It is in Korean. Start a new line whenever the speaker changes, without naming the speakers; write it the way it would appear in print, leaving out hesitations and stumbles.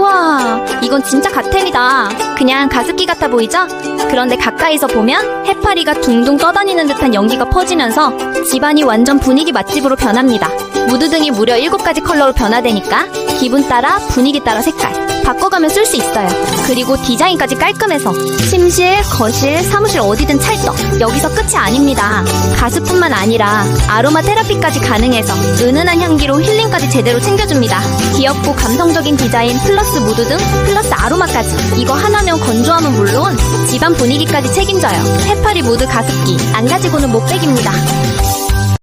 와, 이건 진짜 갓템이다. 그냥 가습기 같아 보이죠? 그런데 가까이서 보면 해파리가 둥둥 떠다니는 듯한 연기가 퍼지면서 집안이 완전 분위기 맛집으로 변합니다. 무드 등이 무려 7가지 컬러로 변화되니까 기분 따라 분위기 따라 색깔 바꿔가며 쓸 수 있어요. 그리고 디자인까지 깔끔해서 침실, 거실, 사무실 어디든 찰떡. 여기서 끝이 아닙니다. 가습뿐만 아니라 아로마 테라피까지 가능해서 은은한 향기로 힐링까지 제대로 챙겨줍니다. 귀엽고 감성적인 디자인 플러스 무드 등 플러스 아로마까지. 이거 하나면 건조함은 물론 집안 분위기까지 책임져요. 해파리 무드 가습기 안 가지고는 못 빼깁니다.